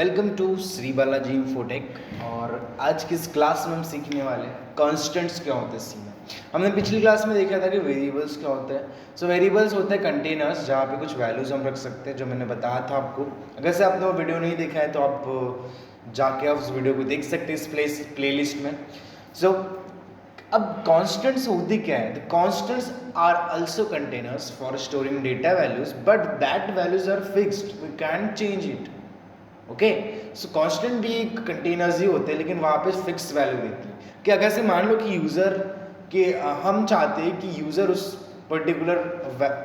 Welcome to Shri Balaji Infotech. और आज की इस क्लास में हम सीखने वाले हैं कॉन्स्टेंट्स क्या होते हैं सी में। हमने पिछली क्लास में देखा था कि वेरिएबल्स क्या होते हैं। सो वेरिएबल्स होते हैं कंटेनर्स जहाँ पे कुछ वैल्यूज हम रख सकते हैं, जो मैंने बताया था आपको। अगर से आपने वो वीडियो नहीं देखा है तो आप जाके आप उस वीडियो को देख सकते हैं इस प्लेलिस्ट में। सो अब कॉन्स्टेंट्स होती क्या है? The constants are also containers for storing data values, but that values are fixed, we can change it. Okay, so constant भी एक कंटेनर्स ही होते हैं, लेकिन वहाँ पे फिक्स वैल्यू देती है कि अगर से मान लो कि यूज़र के हम चाहते हैं कि यूज़र उस पर्टिकुलर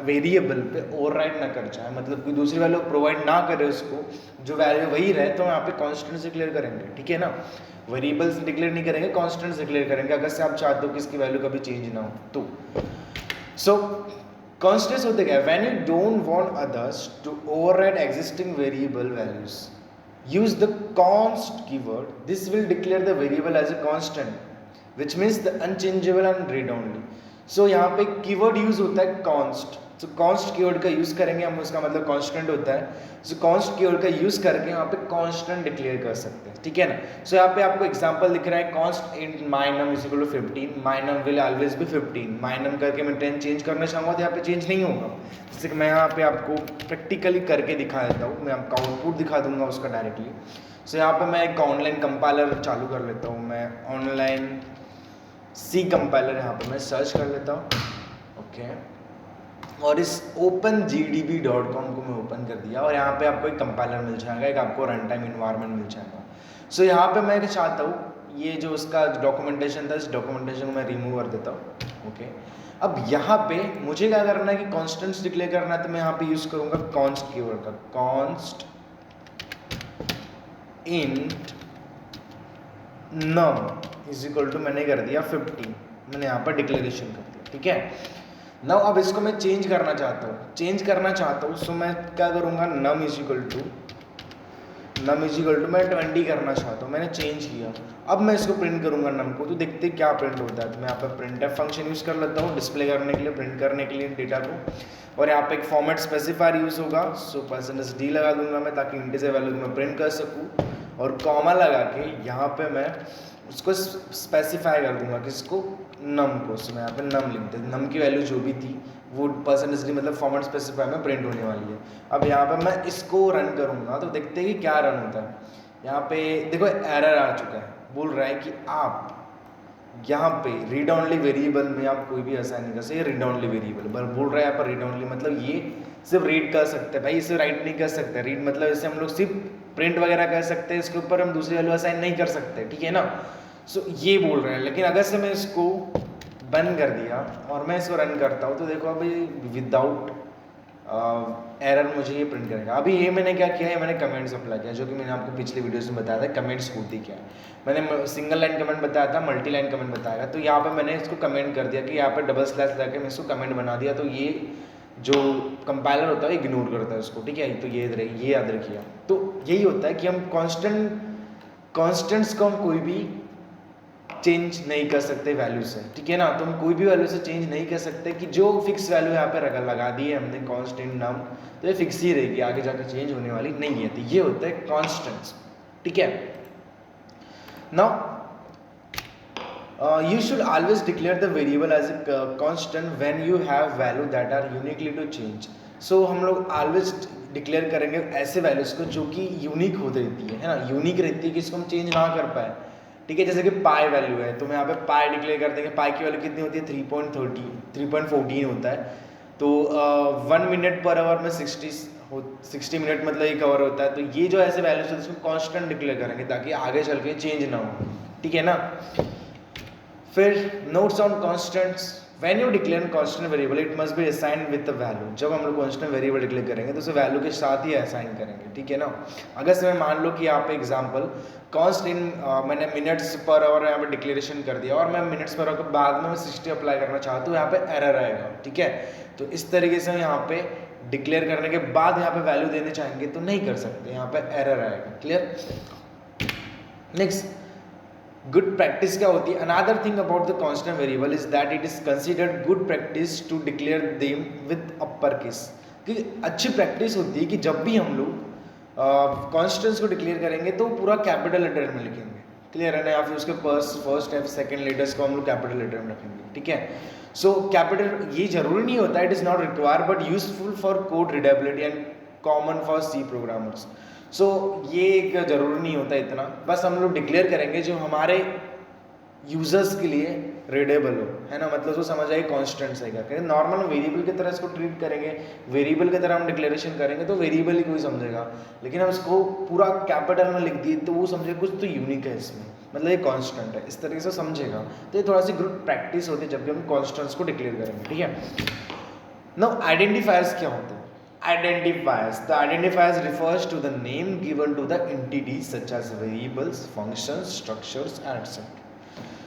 वेरिएबल पे ओवरराइड ना कर जाए, मतलब कोई दूसरी वैल्यू प्रोवाइड ना करे उसको, जो वैल्यू वही रहे, तो यहाँ पे कॉन्स्टेंट्स डिक्लेयर करेंगे। ठीक है ना, वेरिएबल्स डिक्लेयर नहीं करेंगे, कॉन्स्टेंट्स डिक्लेयर करेंगे अगर से आप चाहते हो कि इसकी वैल्यू कभी चेंज ना हो तो। सो कॉन्स्टेंट्स होते क्या है? When you don't want others to override existing variable values, use the const keyword. This will declare the variable as a constant, which means the unchangeable and read only. So यहाँ पे keyword use होता है const. So const keyword का use करेंगे हम, उसका मतलब constant होता है। So const कीवर्ड का यूज करके यहाँ पे constant डिक्लेयर कर सकते हैं। ठीक है ना। So यहाँ पे आपको एग्जांपल दिख रहा है const int my num is equal to 15, my num will always be 15। my num करके मैं 10 चेंज करना चाहूँगा तो यहाँ पे चेंज नहीं होगा। जैसे कि मैं यहाँ पे आपको प्रैक्टिकली करके दिखा देता हूँ, मैं आपका आउटपुट दिखा दूंगा उसका डायरेक्टली। सो यहाँ पे मैं एक ऑनलाइन कंपाइलर चालू कर लेता हूँ, मैं ऑनलाइन सी कंपाइलर यहाँ पे मैं सर्च कर लेता हूँ। ओके, और इस OpenGDB.com को मैं ओपन कर दिया और यहाँ पे आपको एक कंपाइलर मिल जाएगा, एक आपको रन टाइम इन्वायरमेंट मिल जाएगा। सो यहाँ पे मैं चाहता हूँ ये जो उसका डॉक्यूमेंटेशन था, इस डॉक्यूमेंटेशन को मैं रिमूव कर देता हूँ। ओके, अब यहाँ पे मुझे क्या करना है कि कॉन्स्टेंट्स डिक्लेयर करना है, तो मैं यहाँ पे यूज करूंगा कॉन्स्ट कीवर्ड का। Const int num is equal to मैंने कर दिया 15, मैंने यहाँ पर डिक्लेरेशन कर दिया। ठीक है, नाउ अब इसको मैं चेंज करना चाहता हूँ, सो मैं क्या करूँगा, नम इज इक्वल टू मैं 20 करना चाहता हूँ, मैंने चेंज किया। अब मैं इसको प्रिंट करूंगा नम को, तो देखते क्या प्रिंट होता है। तो मैं यहाँ पर प्रिंटफ फंक्शन यूज़ कर लेता हूँ डिस्प्ले करने के लिए, प्रिंट करने के लिए डेटा को। और यहाँ पे एक फॉर्मेट स्पेसिफायर यूज़ होगा, सो %d लगा दूंगा मैं, ताकि इंटीजर वैल्यू को मैं प्रिंट कर सकूँ। और कॉमा लगा के यहाँ पे मैं उसको स्पेसिफाई कर दूंगा किसको, नम को। सो मैं यहाँ पे नम लिख देता, नम की वैल्यू जो भी थी वो %d मतलब फॉर्मेट स्पेसिफाई में प्रिंट होने वाली है। अब यहाँ पे मैं इसको रन करूँगा तो देखते हैं कि क्या रन होता है। यहाँ पे देखो एरर आ चुका है, बोल रहा है कि आप यहाँ पे रीड ऑनली वेरिएबल में आप कोई भी असाइन नहीं कर सकते। रीड ऑनली वेरिएबल बोल रहा है यहाँ पर, रीड ऑनली मतलब ये सिर्फ रीड कर सकते हैं भाई, इसे राइट नहीं कर सकते। रीड मतलब इसे हम लोग सिर्फ प्रिंट वगैरह कर सकते हैं, इसके ऊपर हम दूसरी वैल्यू असाइन नहीं कर सकते। ठीक है ना। सो ये बोल रहे हैं, लेकिन अगर से मैं इसको बंद कर दिया और मैं इसको रन करता हूँ तो देखो अभी विदाउट एरर मुझे ये प्रिंट करेगा। अभी ये मैंने क्या किया है, मैंने कमेंट्स अप्लाई किया, जो कि मैंने आपको पिछले वीडियोस में बताया था कमेंट्स होती क्या है। मैंने सिंगल लाइन कमेंट बताया था, मल्टी लाइन कमेंट बताया था। तो यहाँ पे मैंने इसको कमेंट कर दिया कि यहाँ पे डबल स्लैश लगा के मैं इसको कमेंट बना दिया, तो ये जो कंपाइलर होता है इग्नोर करता है उसको। ठीक है, तो ये याद रखिए। तो यही होता है कि हम कॉन्स्टेंट्स को हम कोई भी चेंज नहीं कर सकते वैल्यू से। ठीक है ना, तो हम कोई भी वैल्यू से चेंज नहीं कर सकते कि जो फिक्स वैल्यू यहाँ पे लगा दी है हमने कांस्टेंट नम, तो ये फिक्स ही रहेगी, आगे जाकर चेंज होने वाली नहीं है। तो ये होता है कांस्टेंट्स। ठीक है, now you should always declare the variable as a constant when you have value that are uniquely to change। so हम लोग always डिक्लेयर करेंगे ऐसे वैल्यूज को जो कि यूनिक होती रहती है ना, यूनिक रहती है कि इसको हम चेंज ना कर पाए। ठीक है, जैसे कि पाई वैल्यू है तो मैं यहाँ पे पाई डिक्लेयर कर देंगे। पाई की वैल्यू कितनी होती है, 3.14 होता है। तो 1 मिनट पर आवर में 60 मिनट मतलब एक आवर होता है। तो ये जो ऐसे वैल्यूज होते हैं इसको कांस्टेंट डिक्लेयर करेंगे ताकि आगे चल के चेंज ना हो। ठीक है ना। फिर notes on constants, when you declare constant variable it must be assigned with the value. जब हम लोग कांस्टेंट वेरिएबल डिक्लेयर करेंगे तो उसे वैल्यू के साथ ही असाइन करेंगे। ठीक है ना। अगर से मैं मान लो कि यहाँ पे एग्जांपल कांस्टेंट मैंने मिनट्स पर आवर यहाँ पे डिक्लेरेशन कर दिया और मैं मिनट्स पर आवर के बाद में 60 अप्लाई करना चाहता हूँ, यहाँ पे एरर आएगा। ठीक है, तो इस तरीके से हम यहाँ पे डिक्लेयर करने के बाद यहाँ पे वैल्यू देने चाहेंगे तो नहीं कर सकते, यहाँ पे एरर आएगा। क्लियर। नेक्स्ट, गुड प्रैक्टिस क्या होती है? Another thing about the constant variable is that it is considered good practice to declare them with upper case. कि अच्छी प्रैक्टिस होती है कि जब भी हम लोग कॉन्स्टेंट्स को डिक्लेयर करेंगे तो पूरा कैपिटल लेटर में लिखेंगे, क्लियर है ना, या फिर उसके फर्स्ट या सेकंड लेटर्स को हम लोग कैपिटल लेटर में रखेंगे, ठीक है। सो कैपिटल ये जरूरी नहीं होता, it is not require but useful for code readability and common for C programmers. So ये एक जरूरी नहीं होता इतना, बस हम लोग डिक्लेयर करेंगे जो हमारे यूजर्स के लिए रीडेबल हो, है ना, मतलब उसको समझ आए कॉन्स्टेंट्स है क्या। नॉर्मल वेरिएबल की तरह इसको ट्रीट करेंगे, वेरिएबल की तरह हम डिक्लेरेशन करेंगे तो वेरिएबल ही कोई समझेगा, लेकिन हम इसको पूरा कैपिटल में लिख दिए तो वो समझेगा कुछ तो यूनिक है इसमें, मतलब ये कांस्टेंट है, इस तरीके से समझेगा। तो ये थोड़ा सी ग्रुप प्रैक्टिस होती है जब भी हम कांस्टेंट्स को डिक्लेयर करेंगे, ठीक है। नाउ आइडेंटिफायर्स क्या होते हैं? Identifiers. The identifiers refers to the name given to the entities such as variables, functions, structures, and etc.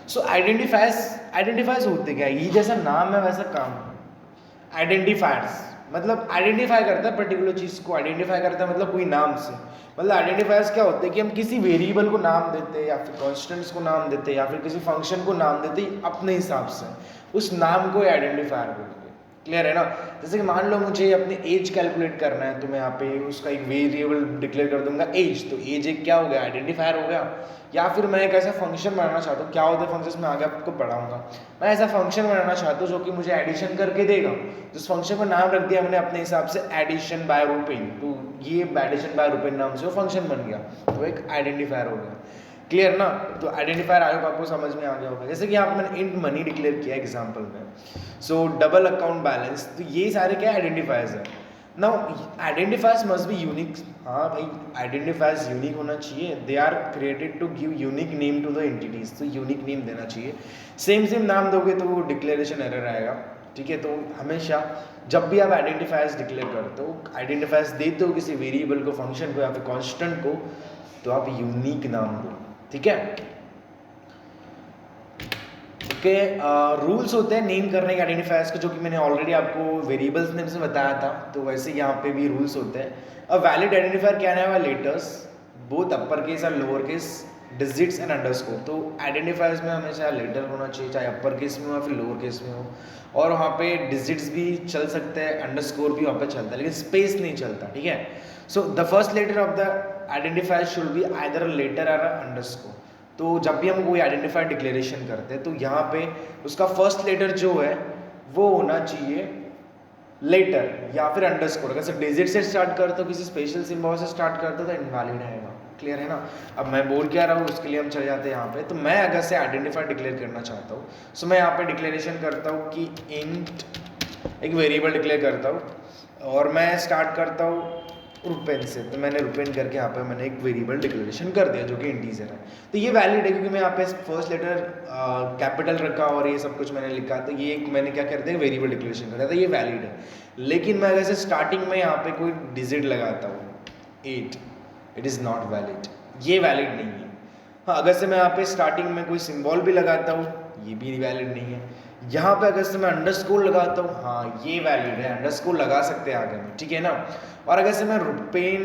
So identifiers होते क्या है? ये जैसा नाम है वैसा काम है। Identifiers मतलब आइडेंटिफाई करता है पर्टिकुलर चीज़ को, आइडेंटिफाई करता है मतलब कोई नाम से। मतलब आइडेंटिफायर्स क्या होते हैं कि हम किसी वेरिएबल को नाम देते हैं या फिर कॉन्स्टेंट्स को नाम देते हैं या फिर किसी फंक्शन को नाम देते हैं अपने हिसाब से, उस नाम को आइडेंटिफायर बोलते हैं, क्लियर है ना। जैसे कि मान लो मुझे अपनी एज कैलकुलेट करना है तो मैं यहाँ पे उसका एक वेरिएबल डिक्लेयर कर दूंगा एज, तो एज एक क्या हो गया, आइडेंटिफायर हो गया। या फिर मैं एक ऐसा फंक्शन बनाना चाहता हूँ, क्या होता है फंक्शंस में आगे आपको पढ़ाऊंगा, मैं ऐसा फंक्शन बनाना चाहता हूँ जो कि मुझे एडिशन करके देगा, तो उस फंक्शन का नाम रख दिया मैंने अपने हिसाब से एडिशन बाय रुपेन, तो ये एडिशन बाय रुपेन नाम से वो फंक्शन बन गया, तो एक आइडेंटिफायर हो गया, क्लियर ना। तो आइडेंटिफायर आयोग आपको समझ में आ गया होगा। जैसे कि आप मैंने इंट मनी डिक्लेयर किया एग्जांपल में, सो डबल अकाउंट बैलेंस, तो ये सारे क्या आइडेंटिफायर्स है। Now identifiers must be unique, हाँ भाई आइडेंटिफायर्स यूनिक होना चाहिए, they are created to give unique name to the entities, तो यूनिक नेम देना चाहिए। सेम नाम दोगे तो वो डिक्लेरेशन एरर आएगा, ठीक है। तो हमेशा जब भी आप आइडेंटिफायर्स डिक्लेयर करते हो, आइडेंटिफायर्स देते हो किसी वेरिएबल को, फंक्शन को या फिर कॉन्स्टेंट को, तो आप यूनिक नाम दो, ठीक है। ओके, रूल्स होते हैं नेम करने के आइडेंटिफायर्स के, जो कि मैंने ऑलरेडी आपको वेरिएबल्स नेम से बताया था, तो वैसे यहाँ पे भी रूल्स होते हैं। अब वैलिड आइडेंटिफायर क्या है, लेटर्स बोथ अपर केस और lower case, digits and underscore. तो आइडेंटिफायर्स में हमेशा लेटर होना चाहिए, चाहे अपर केस में हो या फिर लोअर केस में हो, और वहाँ पे डिजिट्स भी चल सकते हैं, अंडरस्कोर भी वहाँ पे चलता है, लेकिन स्पेस नहीं चलता, ठीक है। So the first letter of the identifier should be either a letter or a underscore. तो जब भी हम कोई आइडेंटिफायर डिक्लेरेशन करते हैं तो यहाँ पे उसका फर्स्ट लेटर जो है वो होना चाहिए लेटर या फिर अंडरस्कोर। अगर सिर्फ डिजिट से स्टार्ट करते हो, किसी स्पेशल सिंबल से स्टार्ट करते हो तो इनवैलिड आएगा, क्लियर है ना। अब मैं बोल क्या रहा हूँ उसके लिए हम चले जाते हैं यहाँ पे। तो मैं अगर से आइडेंटिफायर डिक्लेयर करना चाहता हूँ, सो मैं यहाँ पे डिक्लेरेशन करता हूँ कि इंट, एक वेरिएबल डिक्लेयर करता हूँ और मैं स्टार्ट करता हूँ रुपेन से, तो मैंने रुपेन करके यहाँ पे मैंने एक वेरिएबल डिक्लेरेशन कर दिया जो कि इंटीजर है। तो ये वैलिड है क्योंकि मैं यहाँ पे फर्स्ट लेटर कैपिटल रखा और ये सब कुछ मैंने लिखा, तो ये एक मैंने क्या कर दिया वेरिएबल डिक्लेरेशन कर दिया, तो ये वैलिड है। लेकिन मैं अगर से स्टार्टिंग में यहाँ पे कोई डिजिट लगाता हूँ 8, इट इज़ नॉट वैलिड, ये वैलिड नहीं है। हाँ, अगर से मैं यहाँ पे स्टार्टिंग में कोई सिम्बॉल भी लगाता हूँ, ये भी वैलिड नहीं है। यहाँ पे अगर से मैं अंडरस्कोर लगाता हूँ, हाँ ये वैलिड है, अंडरस्कोर लगा सकते हैं आगे में, ठीक है ना। और अगर से मैं रुपेन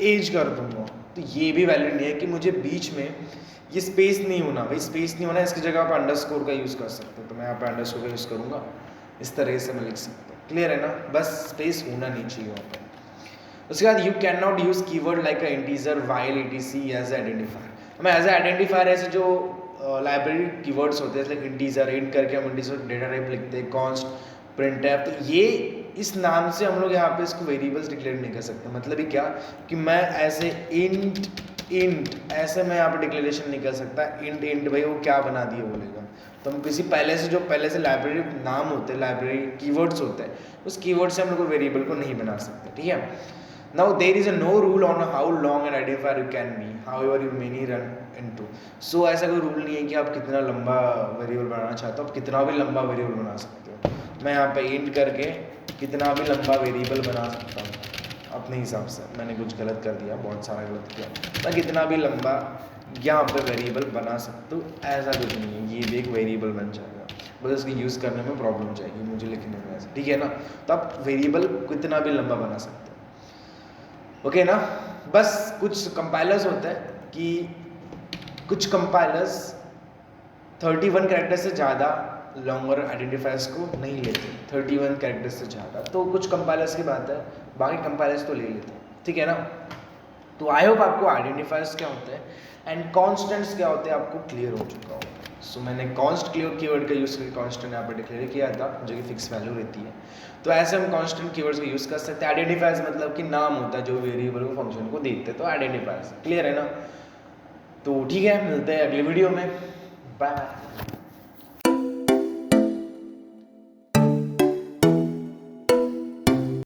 एज कर दूंगा तो ये भी वैलिड नहीं है कि मुझे बीच में ये स्पेस नहीं होना, भाई स्पेस नहीं होना, इसकी जगह आप अंडरस्कोर का यूज़ कर सकते हो, तो मैं यहाँ पे अंडरस्कोर का यूज़ करूँगा, इस तरह से मैं लिख सकता हूँ, क्लियर है ना। बस स्पेस होना नहीं चाहिए वहाँ पर। उसके बाद you can not use keyword like a integer while etc as identifier. मैं एज ए आइडेंटिफायर ऐसे जो लाइब्रेरी कीवर्ड्स होते हैं लाइक इंटीजर, इंट करके हम इंटीजर डेटा टाइप लिखते हैं, कॉन्स्ट, प्रिंटफ, तो ये इस नाम से हम लोग यहाँ पे इसको वेरिएबल्स डिक्लेयर नहीं कर सकते। मतलब ही क्या कि मैं ऐसे इंट ऐसे मैं यहाँ पे डिक्लेरेशन नहीं कर सकता, इंट भाई वो क्या बना दिए बोलेगा। तो हम किसी पहले से लाइब्रेरी नाम होते हैं, लाइब्रेरी कीवर्ड्स होते हैं, उस कीवर्ड से हम लोग वेरिएबल को नहीं बना सकते, ठीक है। Now there is no rule on how long an identifier you can be, however you many run into. So ऐसा कोई रूल नहीं है कि आप कितना लंबा वेरिएबल बनाना चाहते हो, आप कितना भी लंबा वेरिएबल बना सकते हो। मैं यहाँ पे इंट करके कितना भी लंबा वेरिएबल बना सकता हूँ अपने हिसाब से। मैंने कुछ गलत कर दिया, बहुत सारा गलत किया, मैं कितना भी लंबा यहाँ पे वेरिएबल बना सकता हूँ, ऐसा कुछ नहीं है। ये भी एक वेरिएबल बन जाएगा, बस इसकी यूज़ करने में प्रॉब्लम जाएगी मुझे लिखने में ऐसे, ठीक है ना। तो आप वेरिएबल कितना भी लंबा बना सकते हो, ओके ना। बस कुछ कंपाइलर्स होते हैं कि कुछ कंपाइलर्स 31 कैरेक्टर से ज़्यादा लॉन्गर आइडेंटिफायर्स को नहीं लेते 31 कैरेक्टर्स से ज़्यादा। तो कुछ कंपाइलर्स की बात है, बाकी कंपाइलर्स तो ले लेते हैं, ठीक है ना। तो आई होप आपको आइडेंटिफायर्स क्या होते हैं एंड कॉन्स्टेंट्स क्या होते हैं आपको क्लियर हो चुका होगा। सो मैंने कॉन्स्ट कीवर्ड का यूज़ करके कॉन्स्टेंट यहाँ पर डिक्लेयर किया था जो कि फिक्स वैल्यू रहती है। तो ऐसे हम कॉन्स्टेंट कीवर्ड्स का यूज़ कर सकते हैं। आइडेंटिफायर्स मतलब कि नाम होता है जो वेरिएबल को फंक्शन को देखते हैं, तो आइडेंटिफायर्स क्लियर है ना। तो ठीक है, मिलते हैं अगली वीडियो में, बाय।